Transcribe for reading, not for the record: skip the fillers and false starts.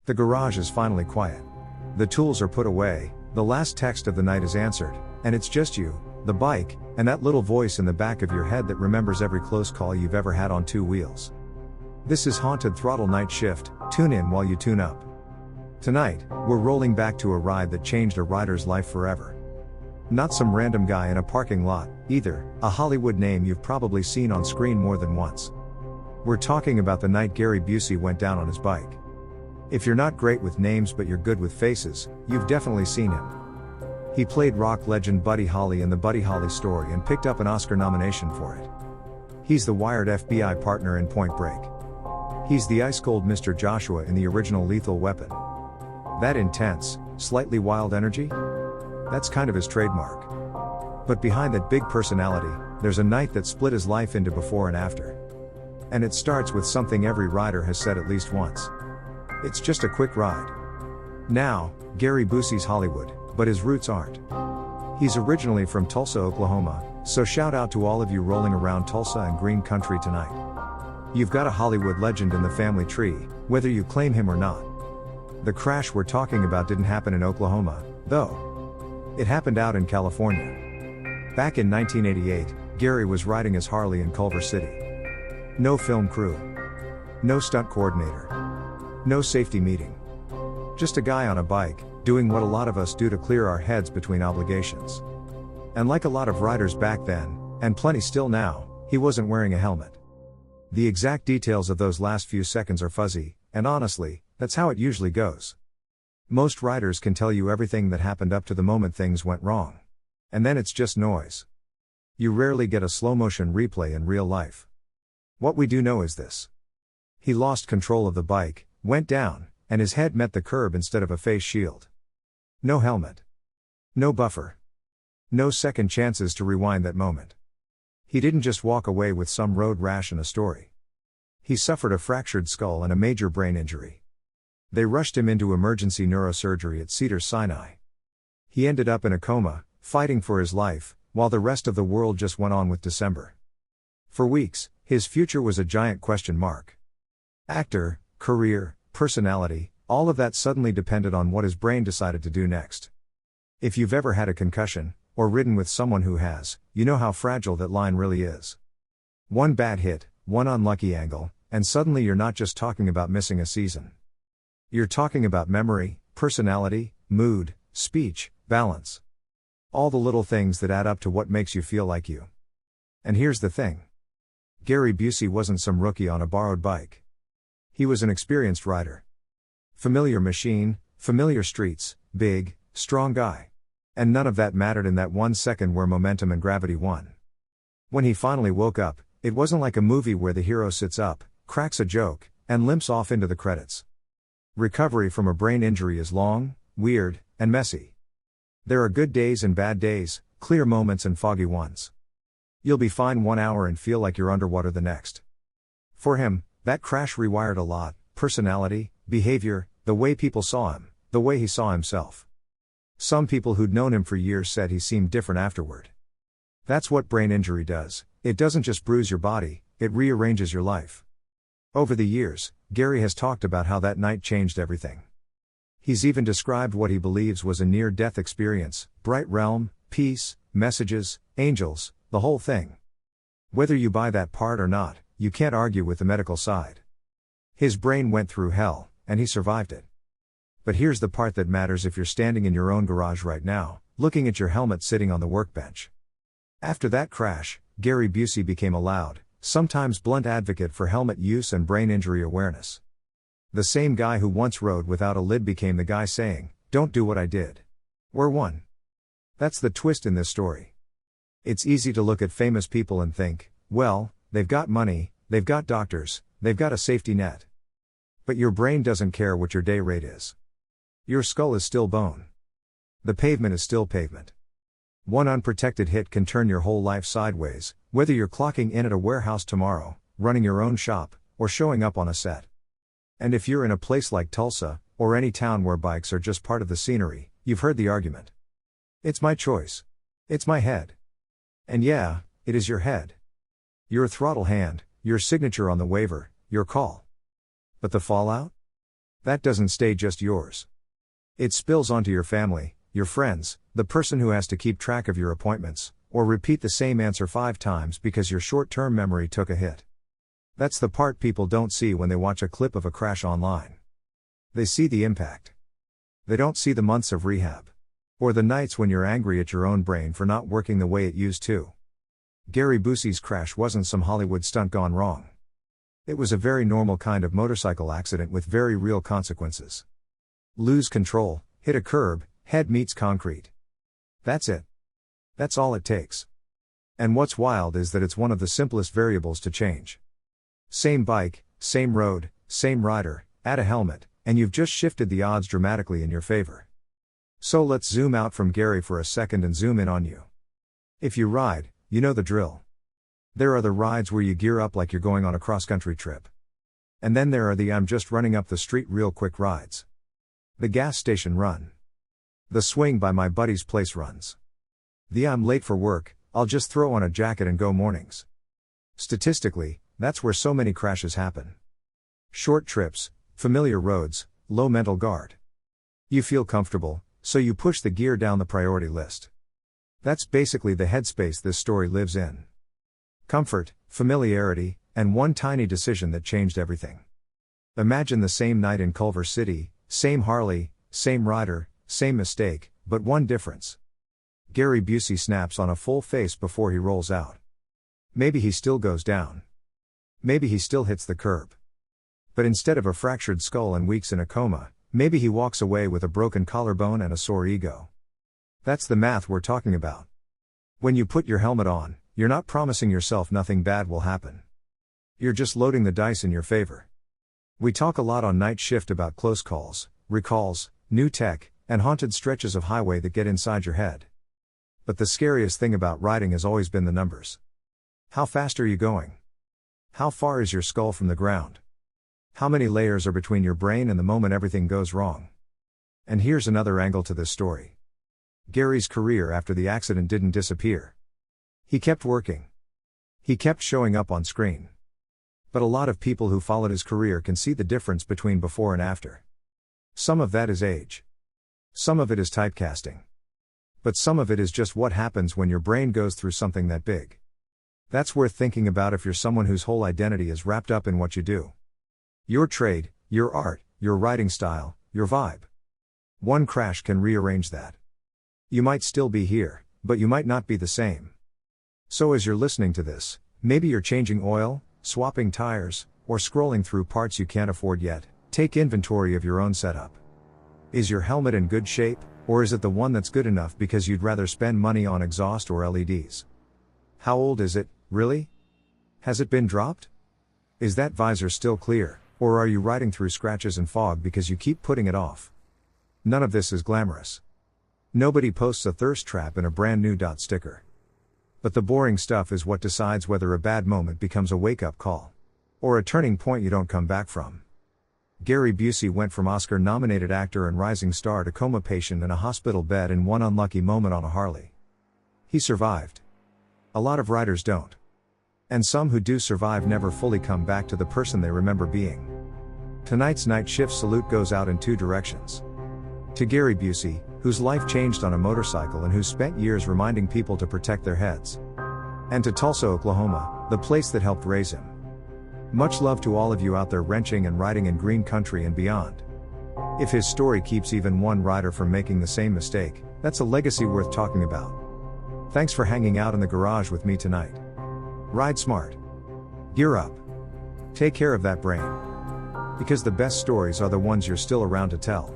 The garage is finally quiet. The tools are put away, the last text of the night is answered, and it's just you, the bike, and that little voice in the back of your head that remembers every close call you've ever had on two wheels. This is Haunted Throttle Night Shift. Tune in while you tune up. Tonight, we're rolling back to a ride that changed a rider's life forever. Not some random guy in a parking lot, either, a Hollywood name you've probably seen on screen more than once. We're talking about the night Gary Busey went down on his bike. If you're not great with names but you're good with faces, you've definitely seen him. He played rock legend Buddy Holly in the Buddy Holly story and picked up an Oscar nomination for it. He's the wired FBI partner in Point Break. He's the ice-cold Mr. Joshua in the original Lethal Weapon. That intense, slightly wild energy? That's kind of his trademark. But behind that big personality, there's a night that split his life into before and after. And it starts with something every rider has said at least once. It's just a quick ride. Now, Gary Busey's Hollywood, but his roots aren't. He's originally from Tulsa, Oklahoma, so shout out to all of you rolling around Tulsa and green country tonight. You've got a Hollywood legend in the family tree, whether you claim him or not. The crash we're talking about didn't happen in Oklahoma, though. It happened out in California. Back in 1988, Gary was riding his Harley in Culver City. No film crew. No stunt coordinator. No safety meeting. Just a guy on a bike, doing what a lot of us do to clear our heads between obligations. And like a lot of riders back then, and plenty still now, he wasn't wearing a helmet. The exact details of those last few seconds are fuzzy, and honestly, that's how it usually goes. Most riders can tell you everything that happened up to the moment things went wrong. And then it's just noise. You rarely get a slow-motion replay in real life. What we do know is this. He lost control of the bike, went down, and his head met the curb instead of a face shield. No helmet. No buffer. No second chances to rewind that moment. He didn't just walk away with some road rash and a story. He suffered a fractured skull and a major brain injury. They rushed him into emergency neurosurgery at Cedars-Sinai. He ended up in a coma, fighting for his life, while the rest of the world just went on with December. For weeks, his future was a giant question mark. Actor, career, personality, all of that suddenly depended on what his brain decided to do next. If you've ever had a concussion, or ridden with someone who has, you know how fragile that line really is. One bad hit, one unlucky angle, and suddenly you're not just talking about missing a season. You're talking about memory, personality, mood, speech, balance. All the little things that add up to what makes you feel like you. And here's the thing. Gary Busey wasn't some rookie on a borrowed bike. He was an experienced rider. Familiar machine, familiar streets, big, strong guy. And none of that mattered in that 1 second where momentum and gravity won. When he finally woke up, it wasn't like a movie where the hero sits up, cracks a joke, and limps off into the credits. Recovery from a brain injury is long, weird, and messy. There are good days and bad days, clear moments and foggy ones. You'll be fine 1 hour and feel like you're underwater the next. For him, that crash rewired a lot: personality, behavior, the way people saw him, the way he saw himself. Some people who'd known him for years said he seemed different afterward. That's what brain injury does. It doesn't just bruise your body, it rearranges your life. Over the years, Gary has talked about how that night changed everything. He's even described what he believes was a near-death experience: bright realm, peace, messages, angels, the whole thing. Whether you buy that part or not, you can't argue with the medical side. His brain went through hell, and he survived it. But here's the part that matters if you're standing in your own garage right now, looking at your helmet sitting on the workbench. After that crash, Gary Busey became a loud, sometimes blunt advocate for helmet use and brain injury awareness. The same guy who once rode without a lid became the guy saying, "Don't do what I did. We're one." That's the twist in this story. It's easy to look at famous people and think, well, they've got money, they've got doctors, they've got a safety net. But your brain doesn't care what your day rate is. Your skull is still bone. The pavement is still pavement. One unprotected hit can turn your whole life sideways, whether you're clocking in at a warehouse tomorrow, running your own shop, or showing up on a set. And if you're in a place like Tulsa, or any town where bikes are just part of the scenery, you've heard the argument. It's my choice. It's my head. And yeah, it is your head. Your throttle hand, your signature on the waiver, your call. But the fallout? That doesn't stay just yours. It spills onto your family, your friends, the person who has to keep track of your appointments, or repeat the same answer 5 times because your short-term memory took a hit. That's the part people don't see when they watch a clip of a crash online. They see the impact. They don't see the months of rehab. Or the nights when you're angry at your own brain for not working the way it used to. Gary Busey's crash wasn't some Hollywood stunt gone wrong. It was a very normal kind of motorcycle accident with very real consequences. Lose control, hit a curb, head meets concrete. That's it. That's all it takes. And what's wild is that it's one of the simplest variables to change. Same bike, same road, same rider, add a helmet, and you've just shifted the odds dramatically in your favor. So let's zoom out from Gary for a second and zoom in on you. If you ride, you know the drill. There are the rides where you gear up like you're going on a cross-country trip. And then there are the I'm just running up the street real quick rides. The gas station run. The swing by my buddy's place runs. The I'm late for work, I'll just throw on a jacket and go mornings. Statistically, that's where so many crashes happen. Short trips, familiar roads, low mental guard. You feel comfortable, so you push the gear down the priority list. That's basically the headspace this story lives in. Comfort, familiarity, and one tiny decision that changed everything. Imagine the same night in Culver City, same Harley, same rider, same mistake, but one difference. Gary Busey snaps on a full face before he rolls out. Maybe he still goes down. Maybe he still hits the curb. But instead of a fractured skull and weeks in a coma, maybe he walks away with a broken collarbone and a sore ego. That's the math we're talking about. When you put your helmet on, you're not promising yourself nothing bad will happen. You're just loading the dice in your favor. We talk a lot on Night Shift about close calls, recalls, new tech, and haunted stretches of highway that get inside your head. But the scariest thing about riding has always been the numbers. How fast are you going? How far is your skull from the ground? How many layers are between your brain and the moment everything goes wrong? And here's another angle to this story. Gary's career after the accident didn't disappear. He kept working. He kept showing up on screen. But a lot of people who followed his career can see the difference between before and after. Some of that is age. Some of it is typecasting. But some of it is just what happens when your brain goes through something that big. That's worth thinking about if you're someone whose whole identity is wrapped up in what you do. Your trade, your art, your writing style, your vibe. One crash can rearrange that. You might still be here, but you might not be the same. So as you're listening to this, maybe you're changing oil, swapping tires, or scrolling through parts you can't afford yet. Take inventory of your own setup. Is your helmet in good shape, or is it the one that's good enough because you'd rather spend money on exhaust or LEDs? How old is it, really? Has it been dropped? Is that visor still clear, or are you riding through scratches and fog because you keep putting it off? None of this is glamorous. Nobody posts a thirst trap in a brand new dot sticker. But the boring stuff is what decides whether a bad moment becomes a wake-up call. Or a turning point you don't come back from. Gary Busey went from Oscar-nominated actor and rising star to coma patient in a hospital bed in one unlucky moment on a Harley. He survived. A lot of riders don't. And some who do survive never fully come back to the person they remember being. Tonight's Night Shift salute goes out in 2 directions. To Gary Busey, whose life changed on a motorcycle and who spent years reminding people to protect their heads. And to Tulsa, Oklahoma, the place that helped raise him. Much love to all of you out there wrenching and riding in green country and beyond. If his story keeps even one rider from making the same mistake, that's a legacy worth talking about. Thanks for hanging out in the garage with me tonight. Ride smart. Gear up. Take care of that brain. Because the best stories are the ones you're still around to tell.